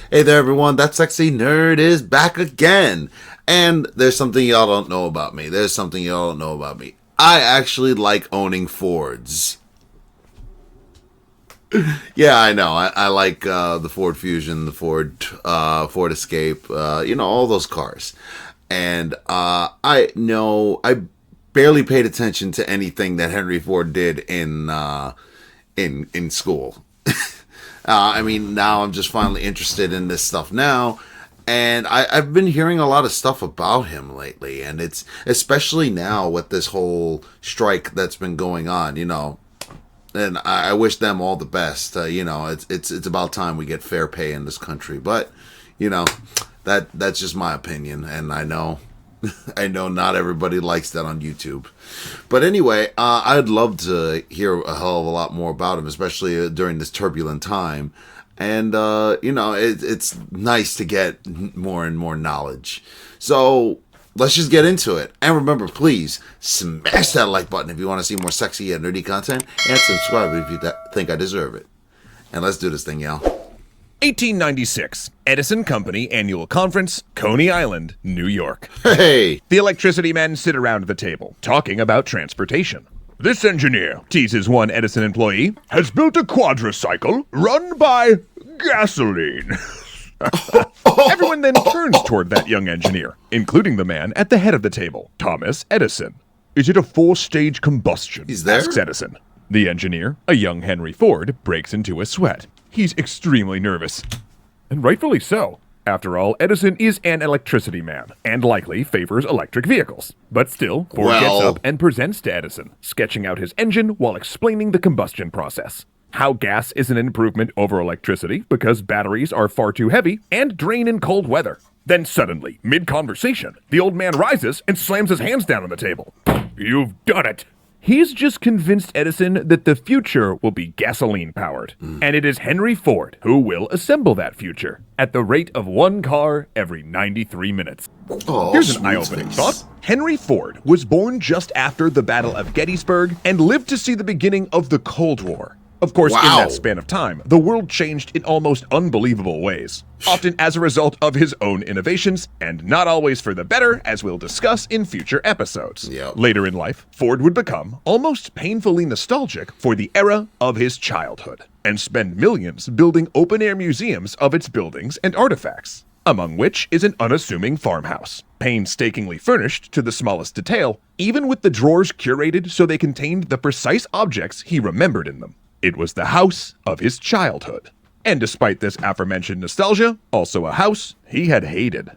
Hey there, everyone. That sexy nerd is back again. And there's something y'all don't know about me. I actually like owning Fords. Yeah, I know. I like the Ford Fusion, the Ford Escape, all those cars. And I know I barely paid attention to anything that Henry Ford did in school. Now I'm just finally interested in this stuff now. And I've been hearing a lot of stuff about him lately. And it's especially now with this whole strike that's been going on, And I wish them all the best. It's about time we get fair pay in this country. But, that's just my opinion. And I know I know not everybody likes that on YouTube. But anyway, I'd love to hear a hell of a lot more about him, especially during this turbulent time. And, it's nice to get more and more knowledge. So let's just get into it. And remember, please smash that like button if you want to see more sexy and nerdy content. And subscribe if you think I deserve it. And let's do this thing, y'all. 1896, Edison Company Annual Conference, Coney Island, New York. Hey! The electricity men sit around the table, talking about transportation. This engineer, teases one Edison employee, has built a quadricycle run by gasoline. Everyone then turns toward that young engineer, including the man at the head of the table, Thomas Edison. Is it a four-stage combustion? He's there? Asks Edison. The engineer, a young Henry Ford, breaks into a sweat. He's extremely nervous. And rightfully so. After all, Edison is an electricity man, and likely favors electric vehicles. But still, Ford gets up and presents to Edison, sketching out his engine while explaining the combustion process. How gas is an improvement over electricity because batteries are far too heavy and drain in cold weather. Then suddenly, mid-conversation, the old man rises and slams his hands down on the table. You've done it! He's just convinced Edison that the future will be gasoline-powered, and it is Henry Ford who will assemble that future at the rate of one car every 93 minutes. Oh, here's an eye-opening thought. Henry Ford was born just after the Battle of Gettysburg and lived to see the beginning of the Cold War. Of course, in that span of time, the world changed in almost unbelievable ways, often as a result of his own innovations, and not always for the better, as we'll discuss in future episodes. Later in life, Ford would become almost painfully nostalgic for the era of his childhood, and spend millions building open-air museums of its buildings and artifacts, among which is an unassuming farmhouse, painstakingly furnished to the smallest detail, even with the drawers curated so they contained the precise objects he remembered in them. It was the house of his childhood. And despite this aforementioned nostalgia, also a house he had hated.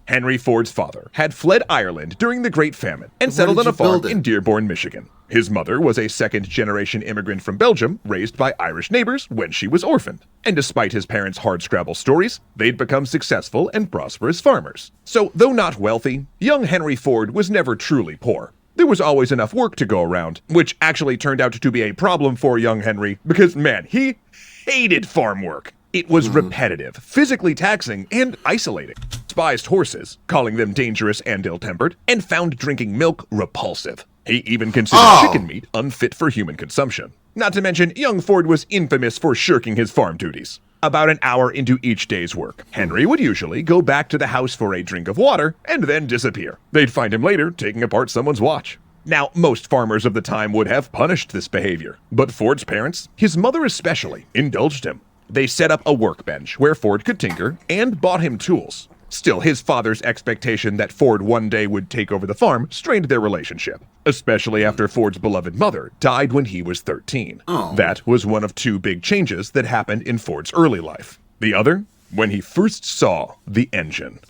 Henry Ford's father had fled Ireland during the Great Famine and settled on a farm in Dearborn, Michigan. His mother was a second-generation immigrant from Belgium, raised by Irish neighbors when she was orphaned. And despite his parents' hardscrabble stories, they'd become successful and prosperous farmers. So, though not wealthy, young Henry Ford was never truly poor. There was always enough work to go around, which actually turned out to be a problem for young Henry because, man, he hated farm work. It was repetitive, physically taxing, and isolating. Despised horses, calling them dangerous and ill-tempered, and found drinking milk repulsive. He even considered chicken meat unfit for human consumption. Not to mention, young Ford was infamous for shirking his farm duties. About an hour into each day's work, Henry would usually go back to the house for a drink of water and then disappear. They'd find him later taking apart someone's watch. Now, most farmers of the time would have punished this behavior, but Ford's parents, his mother especially, indulged him. They set up a workbench where Ford could tinker and bought him tools. Still, his father's expectation that Ford one day would take over the farm strained their relationship, especially after Ford's beloved mother died when he was 13. That was one of two big changes that happened in Ford's early life. The other, when he first saw the engine.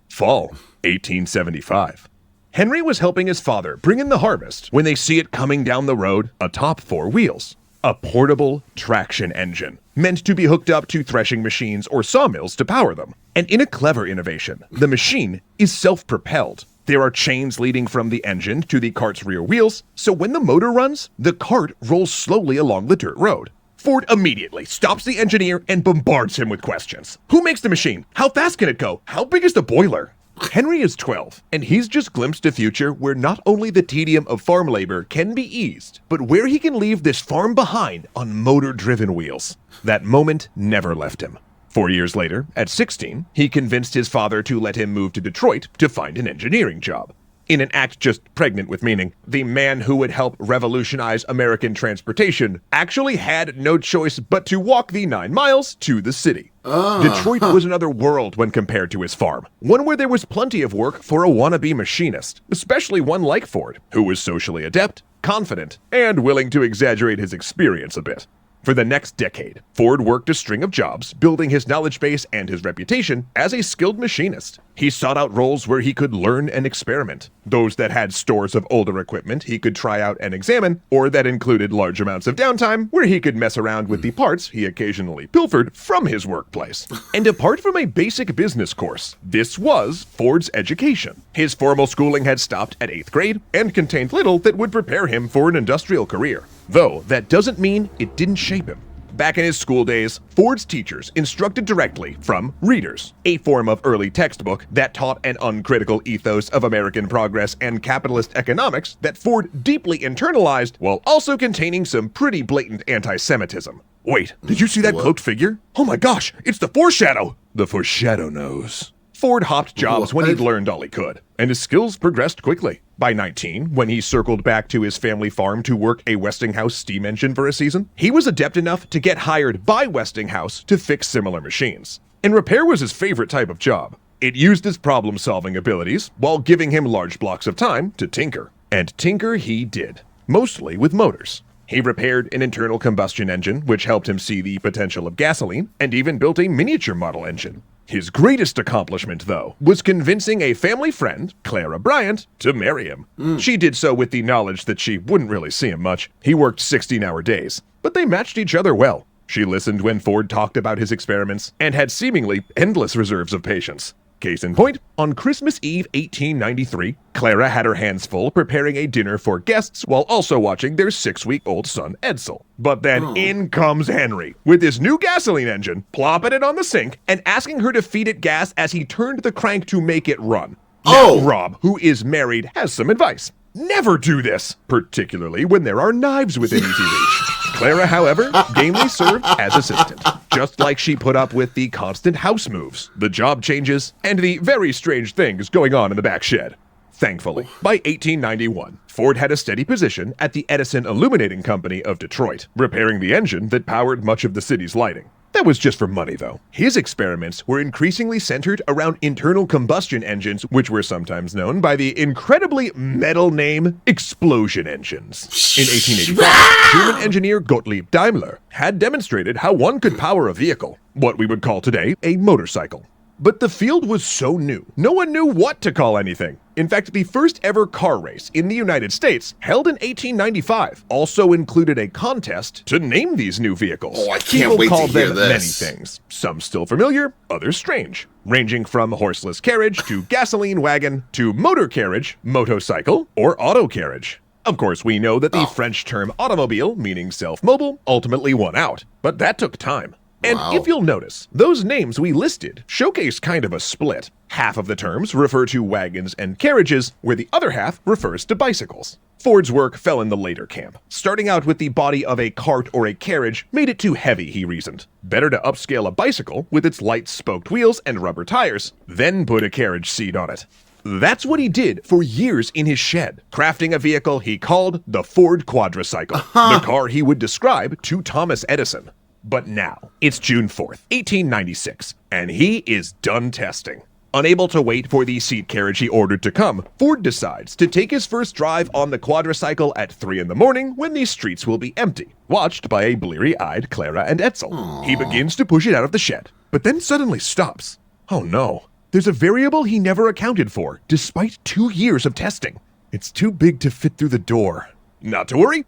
Fall, 1875. Henry was helping his father bring in the harvest when they see it coming down the road atop four wheels. A portable traction engine, meant to be hooked up to threshing machines or sawmills to power them. And in a clever innovation, the machine is self-propelled. There are chains leading from the engine to the cart's rear wheels, so when the motor runs, the cart rolls slowly along the dirt road. Ford immediately stops the engineer and bombards him with questions. Who makes the machine? How fast can it go? How big is the boiler? Henry is 12, and he's just glimpsed a future where not only the tedium of farm labor can be eased, but where he can leave this farm behind on motor-driven wheels. That moment never left him. 4 years later, at 16, he convinced his father to let him move to Detroit to find an engineering job. In an act just pregnant with meaning, the man who would help revolutionize American transportation actually had no choice but to walk the 9 miles to the city. Detroit was another world when compared to his farm, one where there was plenty of work for a wannabe machinist, especially one like Ford, who was socially adept, confident, and willing to exaggerate his experience a bit. For the next decade, Ford worked a string of jobs, building his knowledge base and his reputation as a skilled machinist. He sought out roles where he could learn and experiment, those that had stores of older equipment he could try out and examine, or that included large amounts of downtime where he could mess around with the parts he occasionally pilfered from his workplace. And apart from a basic business course, this was Ford's education. His formal schooling had stopped at 8th grade and contained little that would prepare him for an industrial career. Though, that doesn't mean it didn't shape him. Back in his school days, Ford's teachers instructed directly from readers, a form of early textbook that taught an uncritical ethos of American progress and capitalist economics that Ford deeply internalized while also containing some pretty blatant anti-Semitism. Wait, did you see that cloaked figure? Oh my gosh, it's the foreshadow! The foreshadow knows. Ford hopped jobs when he'd learned all he could, and his skills progressed quickly. By 19, when he circled back to his family farm to work a Westinghouse steam engine for a season, he was adept enough to get hired by Westinghouse to fix similar machines. And repair was his favorite type of job. It used his problem-solving abilities while giving him large blocks of time to tinker. And tinker he did, mostly with motors. He repaired an internal combustion engine, which helped him see the potential of gasoline, and even built a miniature model engine. His greatest accomplishment, though, was convincing a family friend, Clara Bryant, to marry him. She did so with the knowledge that she wouldn't really see him much. He worked 16-hour days, but they matched each other well. She listened when Ford talked about his experiments and had seemingly endless reserves of patience. Case in point, on Christmas Eve 1893, Clara had her hands full preparing a dinner for guests while also watching their 6-week-old son Edsel. But then in comes Henry with his new gasoline engine, plopping it on the sink and asking her to feed it gas as he turned the crank to make it run. Now, Rob, who is married, has some advice. Never do this, particularly when there are knives within easy reach. Clara, however, gamely served as assistant, just like she put up with the constant house moves, the job changes, and the very strange things going on in the back shed. Thankfully, by 1891, Ford had a steady position at the Edison Illuminating Company of Detroit, repairing the engine that powered much of the city's lighting. That was just for money, though. His experiments were increasingly centered around internal combustion engines, which were sometimes known by the incredibly metal name explosion engines. In 1885, German engineer Gottlieb Daimler had demonstrated how one could power a vehicle, what we would call today a motorcycle. But the field was so new, no one knew what to call anything. In fact, the first ever car race in the United States, held in 1895, also included a contest to name these new vehicles. Oh, I can't wait to hear this. People called them many things, some still familiar, others strange, ranging from horseless carriage to gasoline wagon to motor carriage, motorcycle, or auto carriage. Of course, we know that the French term automobile, meaning self-mobile, ultimately won out, but that took time. And if you'll notice, those names we listed showcase kind of a split. Half of the terms refer to wagons and carriages, where the other half refers to bicycles. Ford's work fell in the later camp. Starting out with the body of a cart or a carriage made it too heavy, he reasoned. Better to upscale a bicycle with its light spoked wheels and rubber tires, then put a carriage seat on it. That's what he did for years in his shed, crafting a vehicle he called the Ford Quadricycle, the car he would describe to Thomas Edison. But now, it's June 4th, 1896, and he is done testing. Unable to wait for the seat carriage he ordered to come, Ford decides to take his first drive on the quadricycle at 3 in the morning when the streets will be empty, watched by a bleary-eyed Clara and Edsel. He begins to push it out of the shed, but then suddenly stops. Oh no, there's a variable he never accounted for, despite 2 years of testing. It's too big to fit through the door. Not to worry.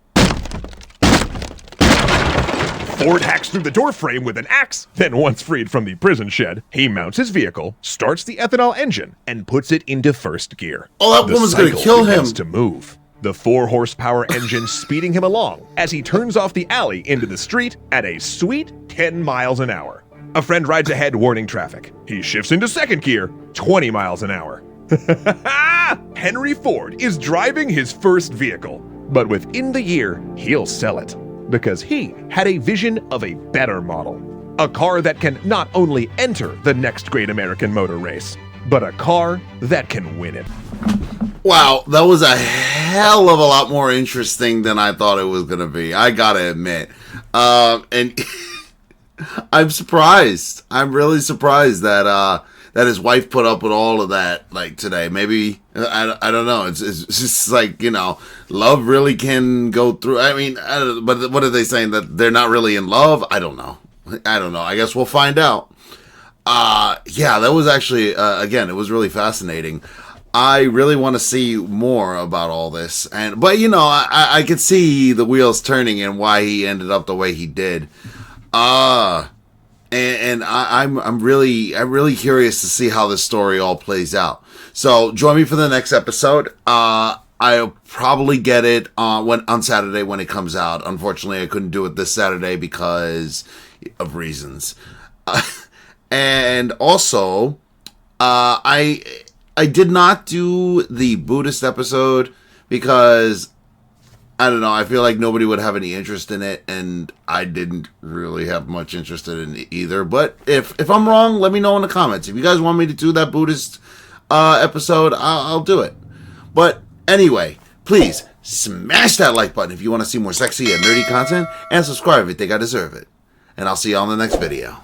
Ford hacks through the door frame with an axe. Then once freed from the prison shed, he mounts his vehicle, starts the ethanol engine, and puts it into first gear. Oh, that woman's gonna kill him. To move. The 4-horsepower engine speeding him along as he turns off the alley into the street at a sweet 10 miles an hour. A friend rides ahead warning traffic. He shifts into second gear, 20 miles an hour. Henry Ford is driving his first vehicle, but within the year, he'll sell it. Because he had a vision of a better model. A car that can not only enter the next great American motor race, but a car that can win it. Wow, that was a hell of a lot more interesting than I thought it was going to be. I got to admit. And I'm surprised. I'm really surprised that that his wife put up with all of that, like, today. Maybe, I don't know. It's just like, you know, love really can go through. I mean, I don't, but what are they saying? That they're not really in love? I don't know. I guess we'll find out. Yeah, that was actually, again, it was really fascinating. I really want to see more about all this. But, you know, I could see the wheels turning and why he ended up the way he did. And I'm really curious to see how this story all plays out. So join me for the next episode. I'll probably get it on Saturday when it comes out. Unfortunately, I couldn't do it this Saturday because of reasons. And also, I did not do the Buddhist episode because I don't know. I feel like nobody would have any interest in it, and I didn't really have much interest in it either. But if I'm wrong, let me know in the comments. If you guys want me to do that Buddhist episode, I'll do it. But anyway, please smash that like button if you want to see more sexy and nerdy content, and subscribe if you think I deserve it. And I'll see you on the next video.